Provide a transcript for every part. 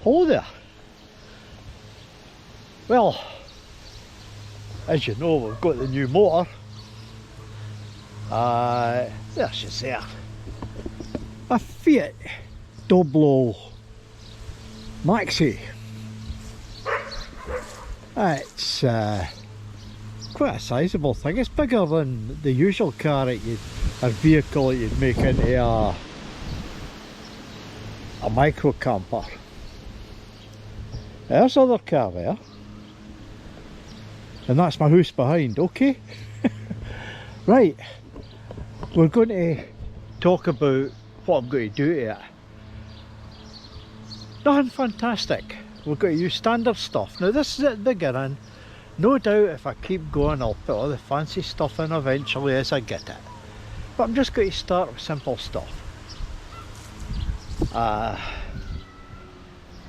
Hello there. Well, as you know, we've got the new motor. There she's there. A Fiat Doblo Maxi. It's quite a sizable thing. It's bigger than the usual car that or vehicle that you'd make into a micro camper. There's another car there. And that's my house behind, okay? Right, we're going to talk about what I'm going to do to it. Nothing fantastic. We're going to use standard stuff. Now this is at the beginning. No doubt if I keep going I'll put all the fancy stuff in eventually as I get it. But I'm just going to start with simple stuff.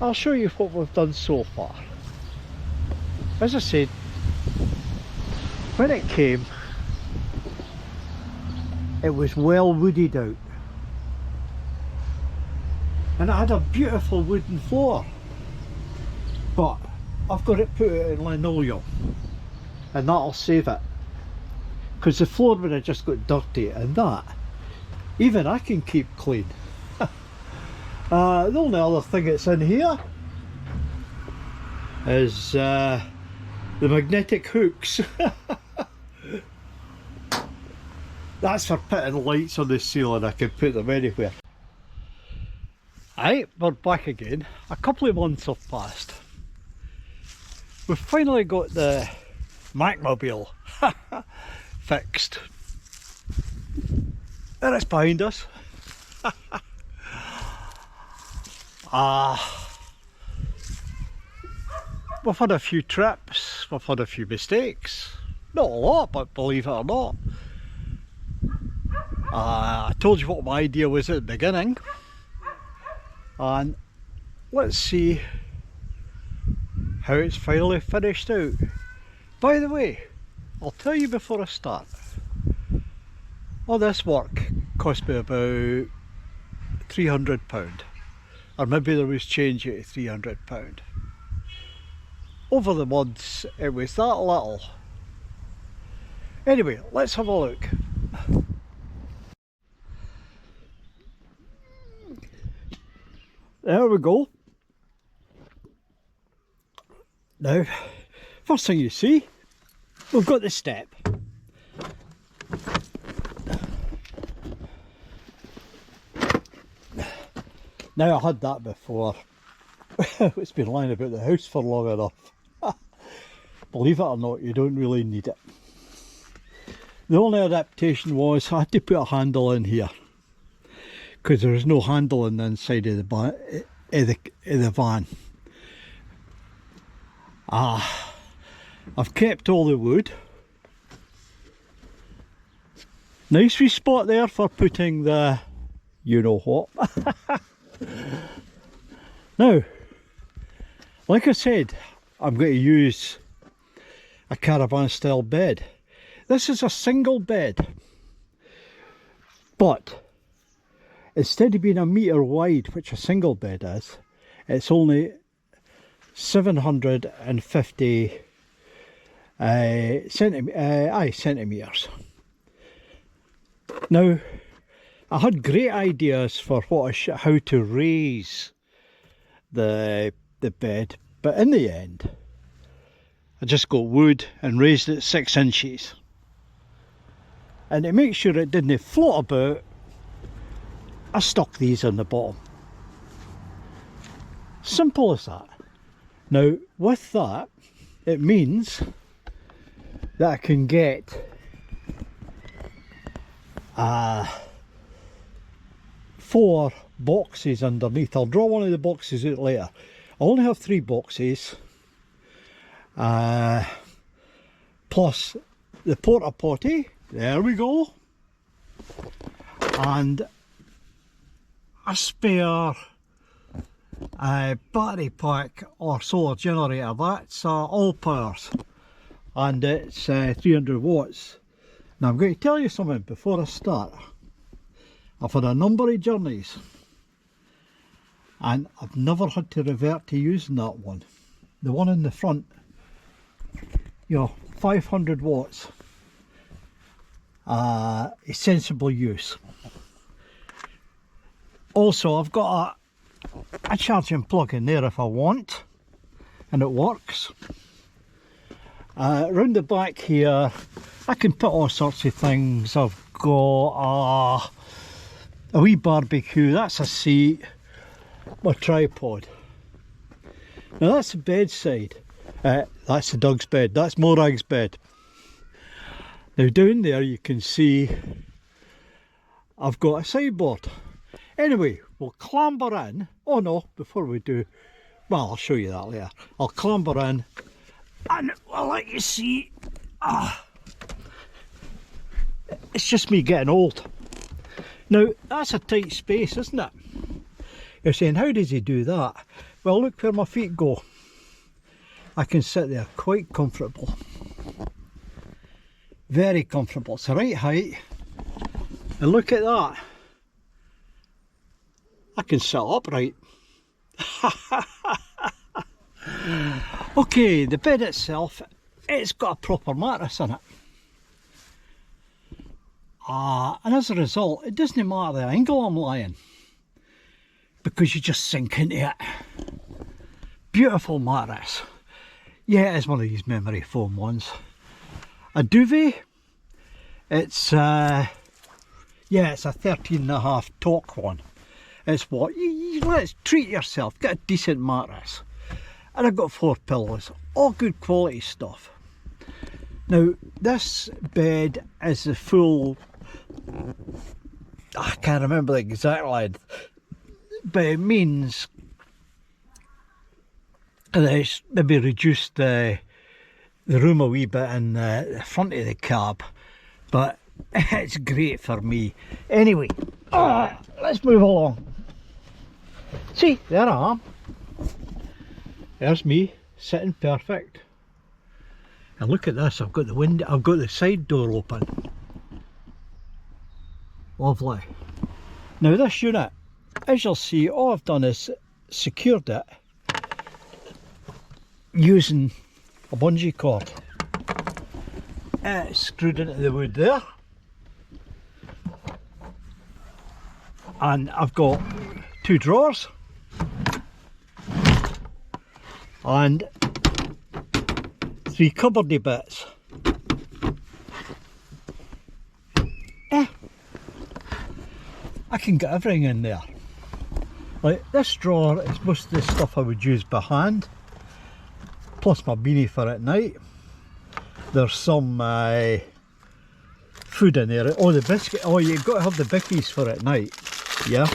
I'll show you what we've done so far. As I said, when it came, it was well wooded out. And it had a beautiful wooden floor. But I've got it put in linoleum. And that'll save it. Because the floor would have just got dirty, and that, even I can keep clean. The only other thing that's in here is the magnetic hooks. That's for putting lights on the ceiling. I can put them anywhere. Right, we're back again. A couple of months have passed. We've finally got the Macmobile fixed. There it's behind us. We've had a few trips, we've had a few mistakes. Not a lot, but believe it or not. I told you what my idea was at the beginning. And let's see how it's finally finished out. By the way, I'll tell you before I start. All this work cost me about £300. Or maybe there was change at £300. Over the months it was that little. Anyway, let's have a look. There we go. Now, first thing you see, we've got the step. Now, I had that before. It's been lying about the house for long enough. Believe it or not, you don't really need it. The only adaptation was I had to put a handle in here, because there was no handle on the inside of the van. I've kept all the wood. Nice wee spot there for putting the you know what. Now, like I said, I'm going to use a caravan style bed. This is a single bed, but instead of being a metre wide, which a single bed is, it's only 750 centimetres. Now, I had great ideas for how to raise the bed, but in the end, I just got wood and raised it 6 inches. And to make sure it didn't float about, I stuck these on the bottom. Simple as that. Now, with that, it means that I can get 4 boxes underneath. I'll draw one of the boxes out later. I only have 3 boxes, plus the porta potty. There we go. And a spare battery pack or solar generator. That's all powers, and it's 300 watts. Now I'm going to tell you something before I start. I've had a number of journeys, and I've never had to revert to using that one. The one in the front, you know, 500 watts, a sensible use. Also, I've got a charging plug in there if I want, and it works. Round the back here, I can put all sorts of things. I've got a wee barbecue, that's a seat, my tripod. Now that's the bedside. That's the dog's bed, that's Morag's bed. Now down there you can see I've got a sideboard. Anyway, we'll clamber in. Oh no, before we do, well, I'll show you that later. I'll clamber in and I'll let you see. It's just me getting old. Now, that's a tight space, isn't it? You're saying, how does he do that? Well, look where my feet go. I can sit there quite comfortable. Very comfortable. It's the right height. And look at that. I can sit upright. Okay, the bed itself, it's got a proper mattress in it. And as a result, it doesn't matter the angle I'm lying, because you just sink into it. Beautiful mattress. Yeah, it's one of these memory foam ones. A duvet, it's yeah, it's a 13.5 torque one. It's what, let's treat yourself, get a decent mattress. And I've got 4 pillows, all good quality stuff. Now, this bed is the full, I can't remember the exact line, but it means it's maybe reduced the room a wee bit in the front of the cab, but it's great for me. Anyway, let's move along. See, there I am. There's me, sitting perfect. And look at this, I've got the window, I've got the side door open. Lovely. Now this unit, as you'll see, all I've done is secured it using a bungee cord. It's screwed into the wood there. And I've got 2 drawers. And 3 cupboardy bits. I can get everything in there. Like this drawer is most of the stuff I would use by hand, plus my beanie for at night. There's some food in there. Oh, the biscuit. Oh, you've got to have the bickies for at night. Yeah.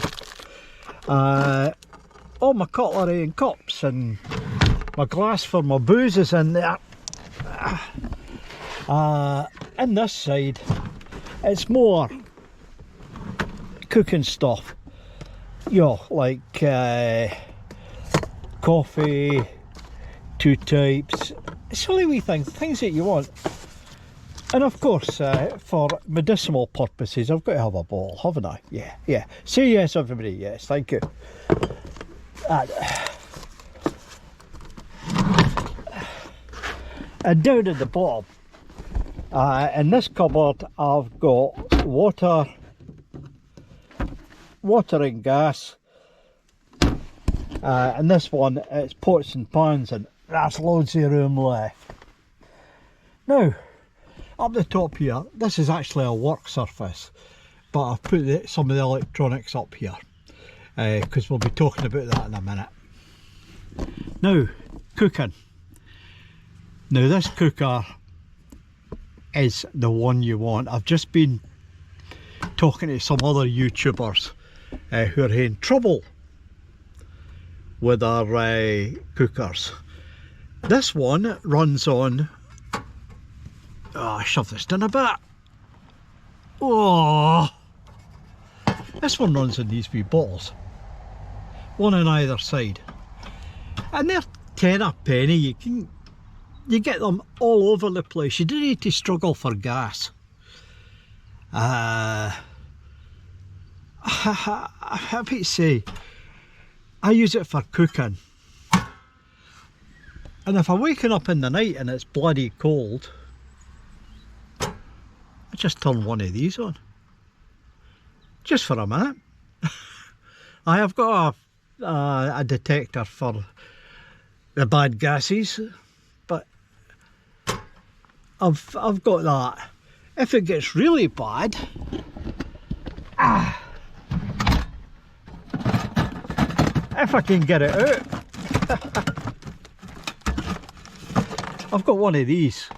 All my cutlery and cups and my glass for my booze is in there. In this side, it's more cooking stuff. You know, like coffee, 2 types, silly wee things that you want. And of course, for medicinal purposes, I've got to have a bottle, haven't I? Yeah, yeah. Say yes, everybody. Yes, thank you. And down at the bottom, in this cupboard, I've got water and gas. And this one, it's pots and pans, and that's loads of room left. Now, up the top here, this is actually a work surface, but I've put some of the electronics up here, because we'll be talking about that in a minute. Now, cooking. Now this cooker is the one you want. I've just been talking to some other YouTubers who are having trouble with our cookers. This one runs on, I shove this down a bit. Oh, this one runs on these wee bottles, one on either side, and they're 10 a penny. You get them all over the place. You don't need to struggle for gas. I'm happy to say, I use it for cooking. And if I'm waking up in the night and it's bloody cold, I just turn one of these on. Just for a minute. I have got a detector for the bad gases, but I've got that. If it gets really bad, if I can get it out, I've got one of these.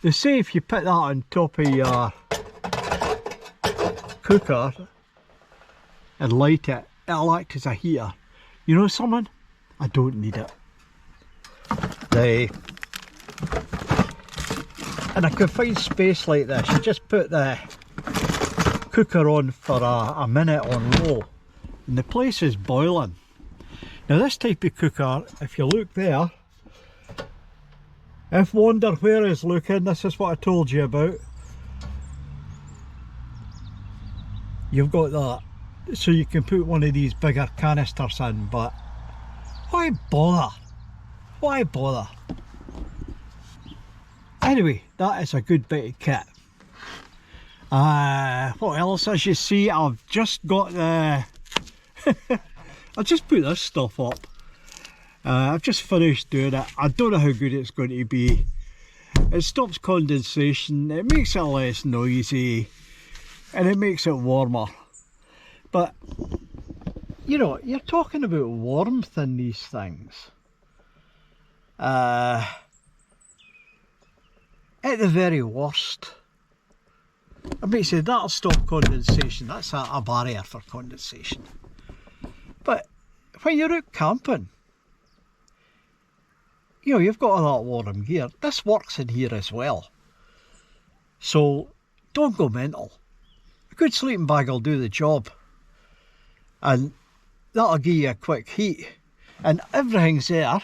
They say if you put that on top of your cooker and light it, it'll act as a heater. You know something? I don't need it. And I could find space like this. You just put the cooker on for a minute on low and the place is boiling. Now this type of cooker, if you look there, if wonder where is looking, this is what I told you about. You've got that, so you can put one of these bigger canisters in, but why bother? Why bother? Anyway, that is a good bit of kit. What else? As you see, I've just got the I've just put this stuff up. I've just finished doing it. I don't know how good it's going to be. It stops condensation, it makes it less noisy, and it makes it warmer. But you know, you're talking about warmth in these things. At the very worst, I might say that'll stop condensation. That's a barrier for condensation. But when you're out camping, you know, you've got all that warm gear. This works in here as well. So don't go mental. A good sleeping bag will do the job. And that'll give you a quick heat. And everything's there.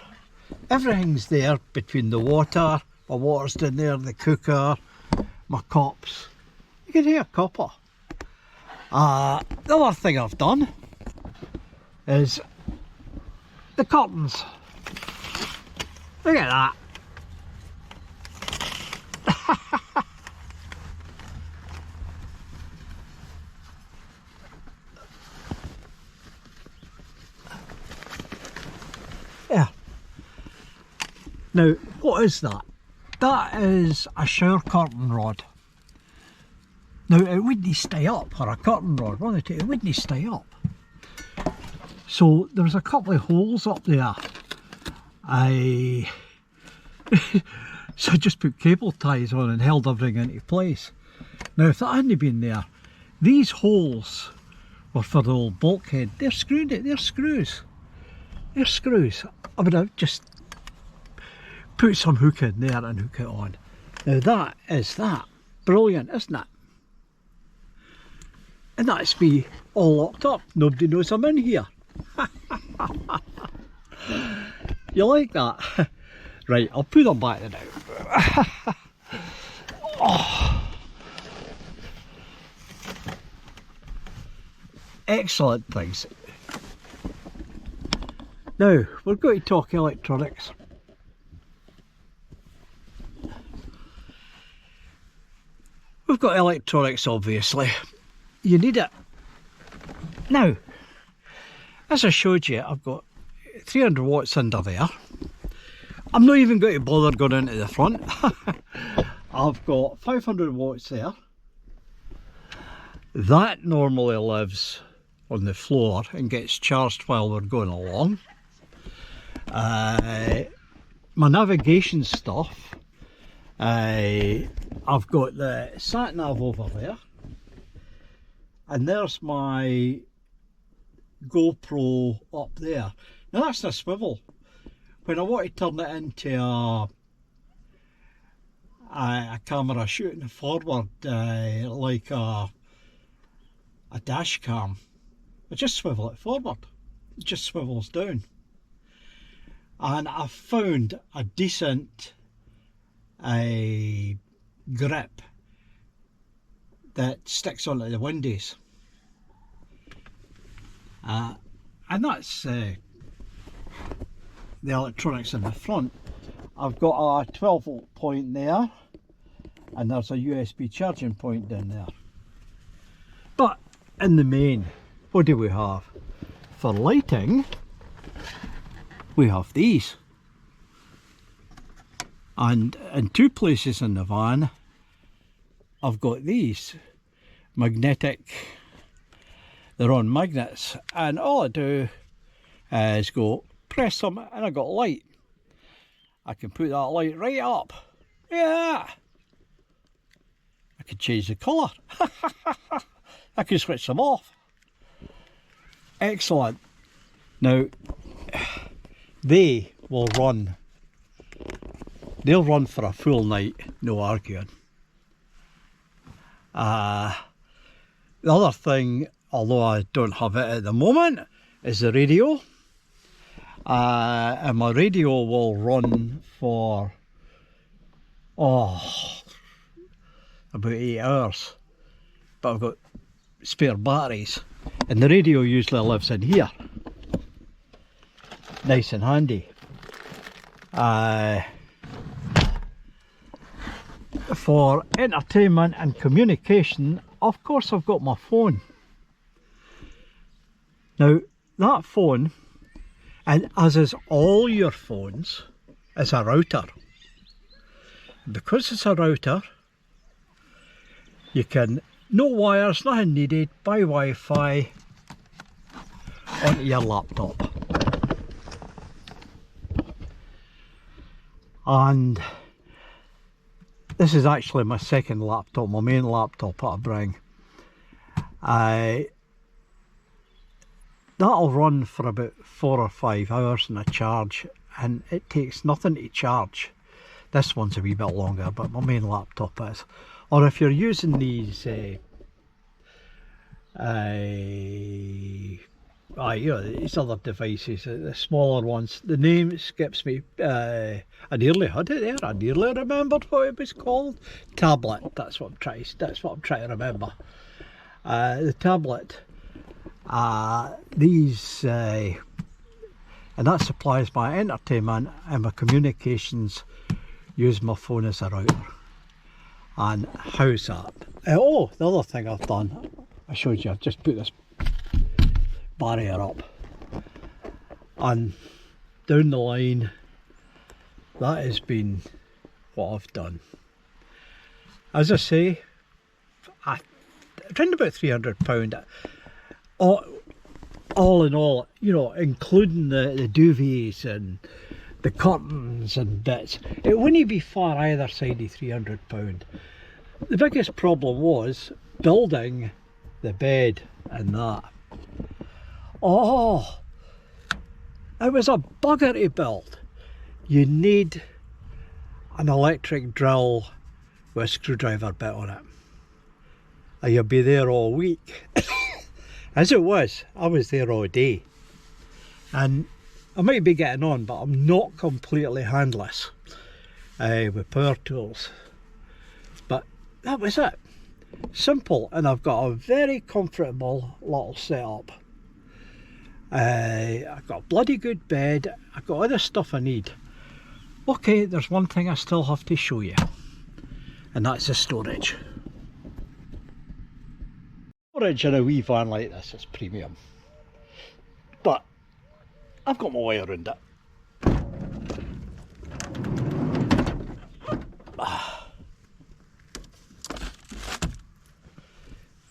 Everything's there between the water, my water's down there, the cooker, my cups. You can hear a copper. The other thing I've done is the curtains. Look at that. Yeah. Now, what is that? That is a shower curtain rod. Now, it wouldn't stay up, or a curtain rod, it wouldn't stay up. So, there's a couple of holes up there. So I just put cable ties on and held everything into place. Now, if that hadn't been there, these holes were for the old bulkhead. They're screwed it, they're screws. They're screws. I mean, I've just put some hook in there and hook it on. Now that is that. Brilliant, isn't it? And that's me all locked up. Nobody knows I'm in here. You like that? Right, I'll put them back now. Oh. Excellent things. Now, we're going to talk electronics. We've got electronics, obviously. You need it. Now, as I showed you, I've got 300 watts under there. I'm not even going to bother going into the front. I've got 500 watts there. That normally lives on the floor and gets charged while we're going along. My navigation stuff, I've got the sat nav over there, and there's my GoPro up there. Now that's a swivel. When I want to turn it into a camera shooting forward, like a dash cam, I just swivel it forward. It just swivels down. And I've found a decent grip that sticks onto the windows. and that's the electronics in the front. I've got a 12 volt point there, and there's a USB charging point down there. But in the main, what do we have? For lighting, we have these. And in two places in the van, I've got these magnetic, they're on magnets, and all I do is go press them and I got light. I can put that light right up. Yeah, I can change the colour. I can switch them off. Excellent. Now they will run, they'll run for a full night, no arguing. The other thing, although I don't have it at the moment, is the radio. And my radio will run for about 8 hours. But I've got spare batteries, and the radio usually lives in here. Nice and handy. For entertainment and communication, of course I've got my phone. Now that phone, and as is all your phones, is a router. Because it's a router, you can, no wires, nothing needed, buy Wi-Fi onto your laptop. And this is actually my second laptop, my main laptop that I bring. That'll run for about 4 or 5 hours in a charge, and it takes nothing to charge. This one's a wee bit longer, but my main laptop is. Or if you're using these these other devices, the smaller ones, the name skips me. I nearly had it there. I nearly remembered what it was called. Tablet. That's what I'm trying to remember. The tablet. These and that supplies my entertainment and my communications. Use my phone as a router. And how's that? Oh, the other thing I've done, I showed you, I've just put this barrier up, and down the line, that has been what I've done. As I say, around about £300. All in all, you know, including the duvets and the curtains and bits, it wouldn't be far either side of £300. The biggest problem was building the bed and that. Oh, it was a bugger to build. You need an electric drill with a screwdriver bit on it, and you'll be there all week. As it was, I was there all day, and I might be getting on, but I'm not completely handless with power tools. But that was it. Simple, and I've got a very comfortable little setup. I've got a bloody good bed, I've got all the stuff I need. Okay, there's one thing I still have to show you, and that's the storage. Storage in a wee van like this is premium, but I've got my way around it.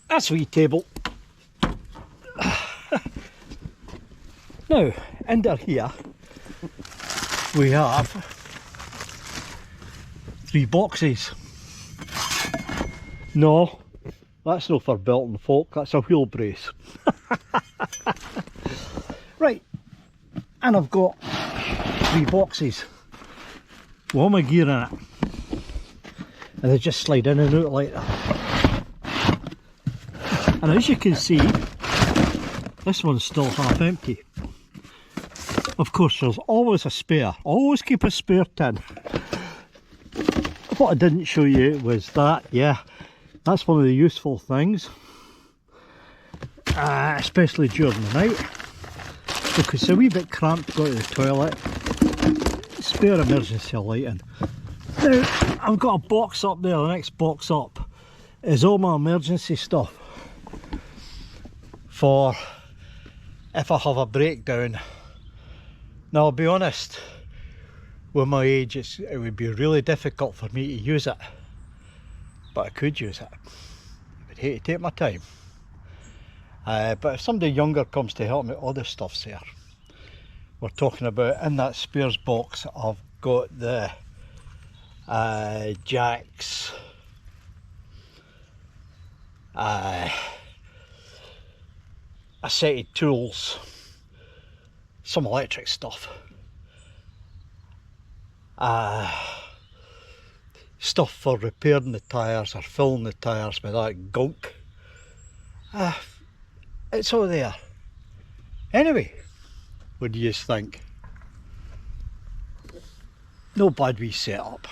That's a wee table. Now, under here we have 3 boxes. No, that's not for belting folk, that's a wheel brace. Right, and I've got 3 boxes with all my gear in it, and they just slide in and out like that. And as you can see, this one's still half empty. Of course, there's always a spare. Always keep a spare tin. What I didn't show you was that, yeah, that's one of the useful things, especially during the night. because it's a wee bit cramped to go to the toilet. Spare emergency lighting. Now, I've got a box up there. The next box up is all my emergency stuff for if I have a breakdown. Now, I'll be honest, with my age it would be really difficult for me to use it, but I could use it. I would hate to take my time. But if somebody younger comes to help me, all this stuff's there. We're talking about, in that spares box, I've got the jacks, a set of tools, some electric stuff, stuff for repairing the tyres or filling the tyres with that gunk. It's all there. Anyway, what do you think? No bad wee setup.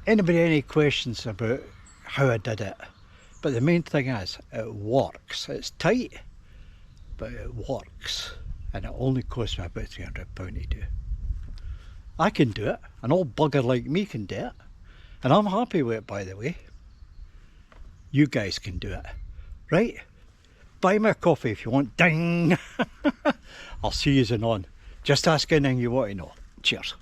Anybody any questions about how I did it? But the main thing is, it works. It's tight, but it works. And it only cost me about £300 to do. I can do it. An old bugger like me can do it. And I'm happy with it, by the way. You guys can do it. Right? Buy me a coffee if you want. Ding! I'll see you on. Just ask anything you want to know. Cheers.